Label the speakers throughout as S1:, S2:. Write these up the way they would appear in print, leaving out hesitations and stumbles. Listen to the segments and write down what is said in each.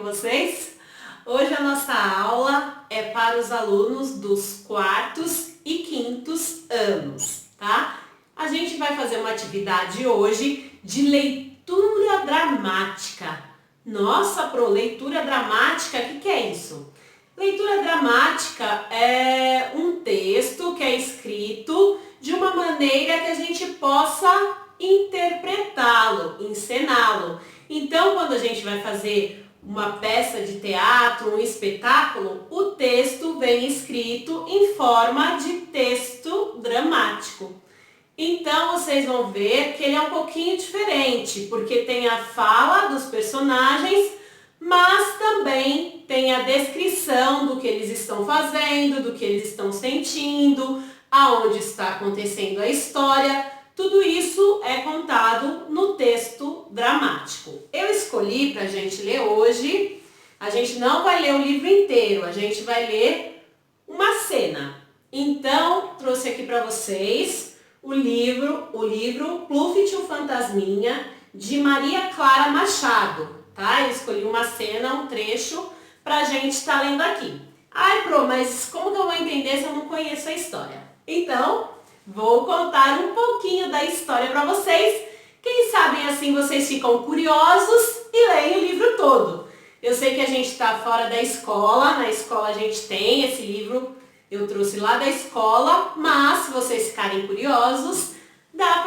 S1: vocês? Hoje a nossa aula é para os alunos dos quartos e quintos anos, tá? A gente vai fazer uma atividade hoje de leitura dramática. Nossa, leitura dramática, o que é isso? Leitura dramática é um texto que é escrito de uma maneira que a gente possa interpretá-lo, encená-lo. Então, quando a gente vai fazer uma peça de teatro, um espetáculo, o texto vem escrito em forma de texto dramático. Então, vocês vão ver que ele é um pouquinho diferente, porque tem a fala dos personagens, mas também tem a descrição do que eles estão fazendo, do que eles estão sentindo, aonde está acontecendo a história. Tudo isso é contado no texto dramático. Eu escolhi para a gente ler hoje, a gente não vai ler o livro inteiro, a gente vai ler uma cena. Então, trouxe aqui para vocês o livro Pluft e o Fantasminha, de Maria Clara Machado, tá? Eu escolhi uma cena, um trecho, para a gente estar lendo aqui. Ai, Pro, mas como que eu vou entender se eu não conheço a história? Então, vou contar um pouquinho da história para vocês. Quem sabe assim vocês ficam curiosos e leem o livro todo. Eu sei que a gente está fora da escola, na escola a gente tem esse livro, eu trouxe lá da escola, mas se vocês ficarem curiosos, dá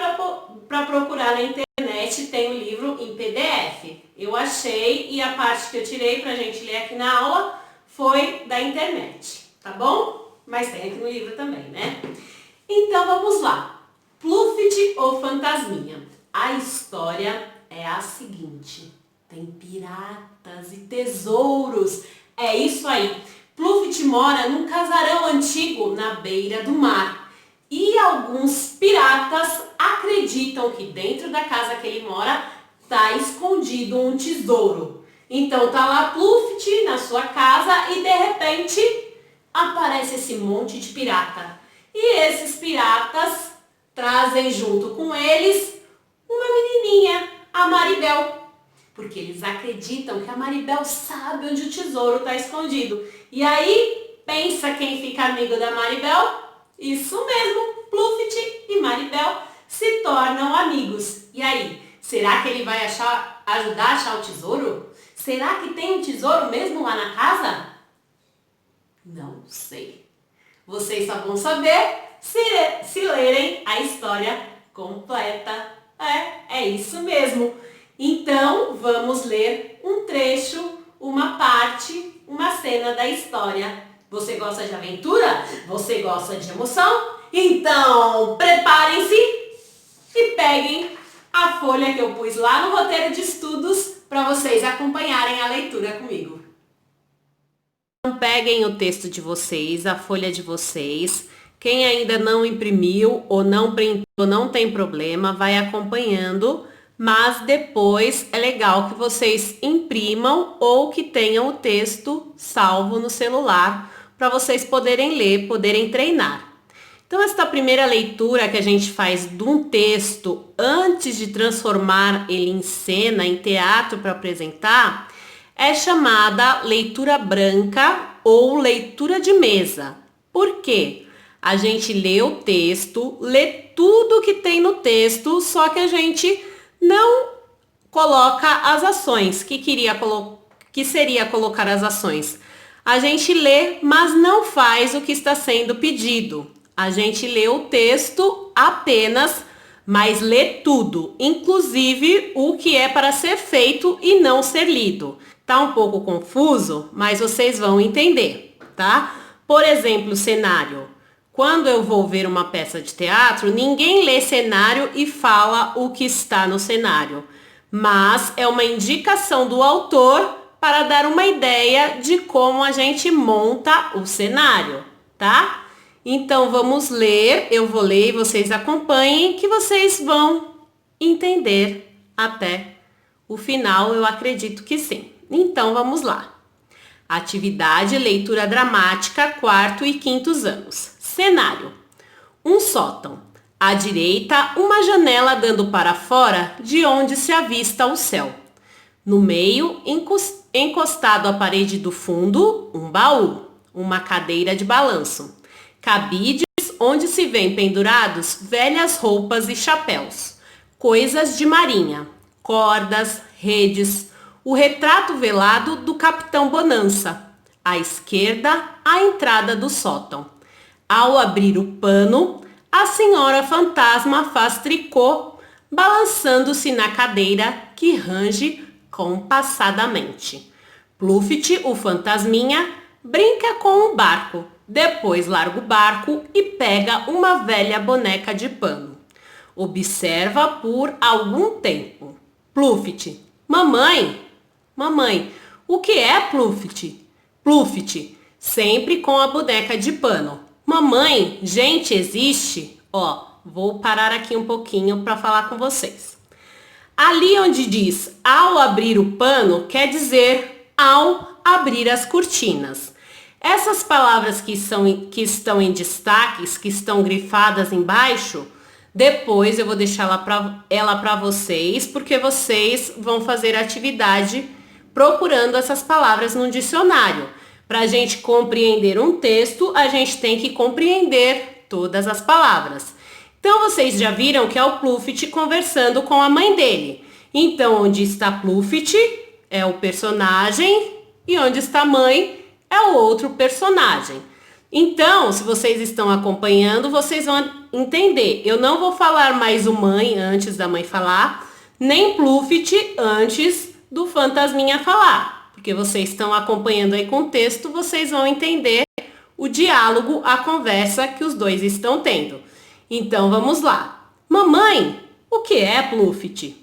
S1: para procurar na internet, tem o livro em PDF. Eu achei e a parte que eu tirei para a gente ler aqui na aula foi da internet, tá bom? Mas tem aqui no livro também, né? Então vamos lá. Pluft ou Fantasminha? A história é a seguinte: tem piratas e tesouros. É isso aí. Pluft mora num casarão antigo na beira do mar. E alguns piratas acreditam que dentro da casa que ele mora está escondido um tesouro. Então tá lá Pluft na sua casa e de repente aparece esse monte de pirata. E esses piratas trazem junto com eles uma menininha, a Maribel. Porque eles acreditam que a Maribel sabe onde o tesouro está escondido. E aí, pensa quem fica amigo da Maribel? Isso mesmo, Pluft e Maribel se tornam amigos. E aí, será que ele vai ajudar a achar o tesouro? Será que tem um tesouro mesmo lá na casa? Não sei. Vocês só vão saber se lerem a história completa. É isso mesmo. Então, vamos ler um trecho, uma parte, uma cena da história. Você gosta de aventura? Você gosta de emoção? Então, preparem-se e peguem a folha que eu pus lá no roteiro de estudos para vocês acompanharem a leitura comigo. Então, peguem o texto de vocês, a folha de vocês. Quem ainda não imprimiu ou não printou, não tem problema, vai acompanhando. Mas depois é legal que vocês imprimam ou que tenham o texto salvo no celular para vocês poderem ler, poderem treinar. Então, esta primeira leitura que a gente faz de um texto antes de transformar ele em cena, em teatro para apresentar, é chamada leitura branca ou leitura de mesa. Por quê? A gente lê o texto, lê tudo que tem no texto, só que a gente não coloca as ações. Que seria colocar as ações? A gente lê, mas não faz o que está sendo pedido. A gente lê o texto apenas, mas lê tudo, inclusive o que é para ser feito e não ser lido. Tá um pouco confuso, mas vocês vão entender, tá? Por exemplo, cenário. Quando eu vou ver uma peça de teatro, ninguém lê cenário e fala o que está no cenário. Mas é uma indicação do autor para dar uma ideia de como a gente monta o cenário, tá? Então vamos ler, eu vou ler e vocês acompanhem que vocês vão entender até o final, eu acredito que sim. Então vamos lá. Atividade leitura dramática, quarto e quintos anos. Cenário: um sótão. À direita, uma janela dando para fora, de onde se avista o céu. No meio, encostado à parede do fundo, um baú, uma cadeira de balanço. Cabides onde se vêem pendurados velhas roupas e chapéus. Coisas de marinha, cordas, redes, o retrato velado do Capitão Bonança. À esquerda, a entrada do sótão. Ao abrir o pano, a senhora fantasma faz tricô, balançando-se na cadeira que range compassadamente. Pluft, o fantasminha, brinca com o barco, depois larga o barco e pega uma velha boneca de pano. Observa por algum tempo. Pluft, mamãe, mamãe, o que é Pluft? Pluft, sempre com a boneca de pano. Mamãe, gente, existe? Vou parar aqui um pouquinho para falar com vocês. Ali onde diz ao abrir o pano, quer dizer ao abrir as cortinas. Essas palavras que estão em destaques, que estão grifadas embaixo, depois eu vou deixar ela para vocês, porque vocês vão fazer a atividade procurando essas palavras no dicionário. Para a gente compreender um texto, a gente tem que compreender todas as palavras. Então, vocês já viram que é o Pluft conversando com a mãe dele. Então, onde está Pluft é o personagem e onde está a mãe é o outro personagem. Então, se vocês estão acompanhando, vocês vão entender. Eu não vou falar mais o mãe antes da mãe falar, nem Pluft antes do fantasminha falar. Porque vocês estão acompanhando aí com o texto, vocês vão entender o diálogo, a conversa que os dois estão tendo. Então, vamos lá. Mamãe, o que é Pluft?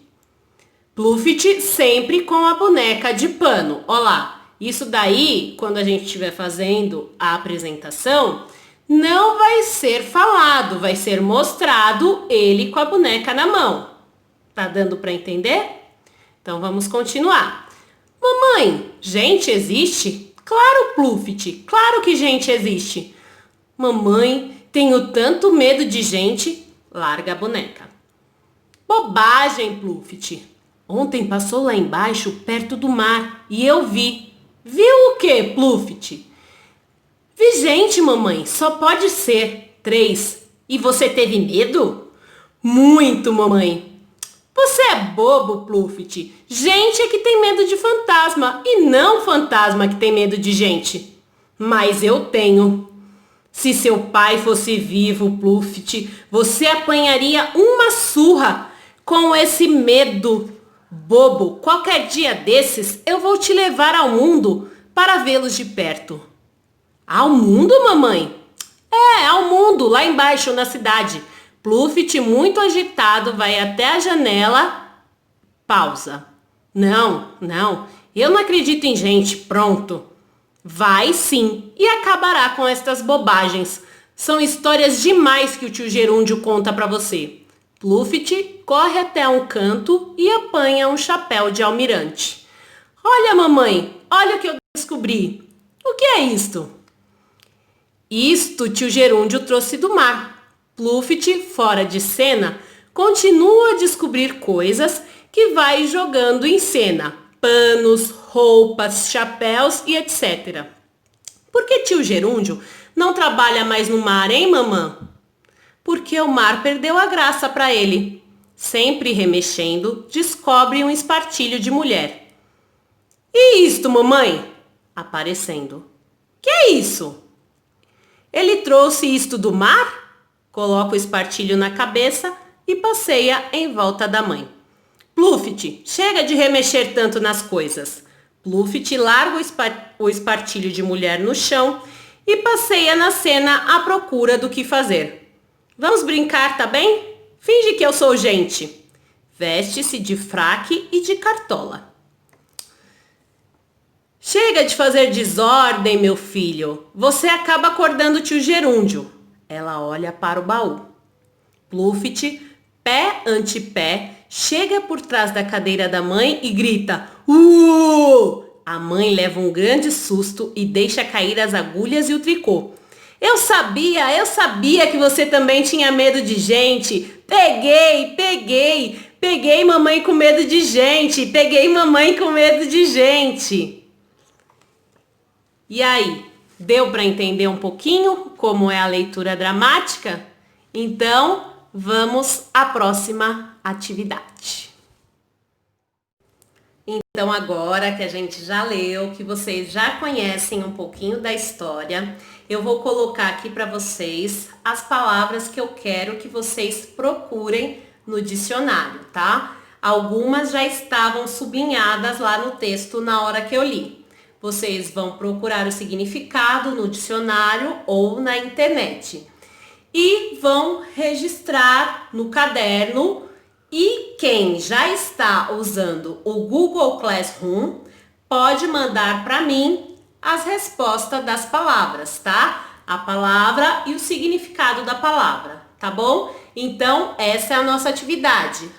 S1: Pluft sempre com a boneca de pano. Olá, isso daí, quando a gente estiver fazendo a apresentação, não vai ser falado, vai ser mostrado ele com a boneca na mão. Tá dando para entender? Então, vamos continuar. Mamãe, gente existe? Claro, Pluft, claro que gente existe. Mamãe, tenho tanto medo de gente. Larga a boneca. Bobagem, Pluft. Ontem passou lá embaixo, perto do mar, e eu vi. Viu o quê, Pluft? Vi gente, mamãe, só pode ser 3. E você teve medo? Muito, mamãe. Você é bobo, Pluft. Gente é que tem medo de fantasma e não fantasma que tem medo de gente. Mas eu tenho. Se seu pai fosse vivo, Pluft, você apanharia uma surra com esse medo. Bobo, qualquer dia desses eu vou te levar ao mundo para vê-los de perto. Ao mundo, mamãe? É, ao mundo, lá embaixo na cidade. Pluft, muito agitado, vai até a janela. Pausa. Não, eu não acredito em gente, pronto. Vai sim, e acabará com estas bobagens. São histórias demais que o tio Gerúndio conta para você. Pluft corre até um canto e apanha um chapéu de almirante. Olha, mamãe, olha o que eu descobri. O que é isto? Isto tio Gerúndio trouxe do mar. Pluft, fora de cena, continua a descobrir coisas que vai jogando em cena. Panos, roupas, chapéus e etc. Por que tio Gerúndio não trabalha mais no mar, hein, mamã? Porque o mar perdeu a graça para ele. Sempre remexendo, descobre um espartilho de mulher. E isto, mamãe? Aparecendo. Que é isso? Ele trouxe isto do mar? Coloca o espartilho na cabeça e passeia em volta da mãe. Pluft, chega de remexer tanto nas coisas. Pluft larga o espartilho de mulher no chão e passeia na cena à procura do que fazer. Vamos brincar, tá bem? Finge que eu sou gente. Veste-se de fraque e de cartola. Chega de fazer desordem, meu filho. Você acaba acordando o tio Gerúndio. Ela olha para o baú. Pluft, pé ante pé, chega por trás da cadeira da mãe e grita: A mãe leva um grande susto e deixa cair as agulhas e o tricô. Eu sabia que você também tinha medo de gente. Peguei Peguei mamãe com medo de gente. Peguei mamãe com medo de gente. E aí, deu para entender um pouquinho como é a leitura dramática? Então, vamos à próxima atividade. Então, agora que a gente já leu, que vocês já conhecem um pouquinho da história, eu vou colocar aqui para vocês as palavras que eu quero que vocês procurem no dicionário, tá? Algumas já estavam sublinhadas lá no texto na hora que eu li. Vocês vão procurar o significado no dicionário ou na internet. E vão registrar no caderno. E quem já está usando o Google Classroom pode mandar para mim as respostas das palavras, tá? A palavra e o significado da palavra, tá bom? Então, essa é a nossa atividade.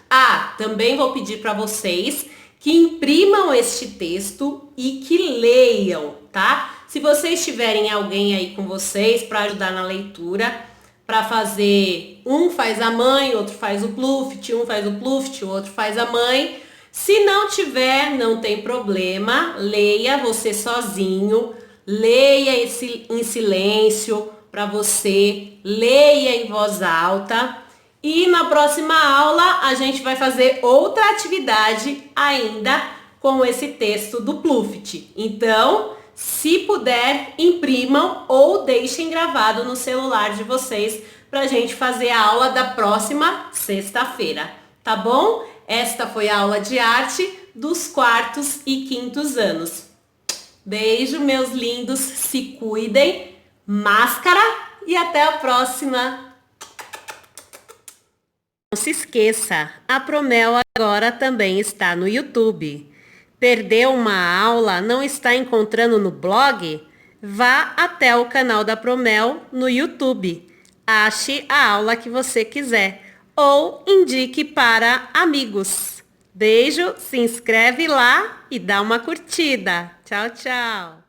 S1: Também vou pedir para vocês que imprimam este texto e que leiam, tá? Se vocês tiverem alguém aí com vocês para ajudar na leitura, para fazer, um faz a mãe, outro faz o pluft, um faz o pluft, o outro faz a mãe. Se não tiver, não tem problema, leia você sozinho, leia em silêncio para você, leia em voz alta. E na próxima aula a gente vai fazer outra atividade ainda com esse texto do pluft. Então, se puder, imprimam ou deixem gravado no celular de vocês para a gente fazer a aula da próxima sexta-feira, tá bom? Esta foi a aula de arte dos 4º e 5º anos. Beijo, meus lindos, se cuidem, máscara e até a próxima! Não se esqueça, a Promel agora também está no YouTube. Perdeu uma aula, não está encontrando no blog? Vá até o canal da Promel no YouTube. Ache a aula que você quiser ou indique para amigos. Beijo, se inscreve lá e dá uma curtida. Tchau, tchau.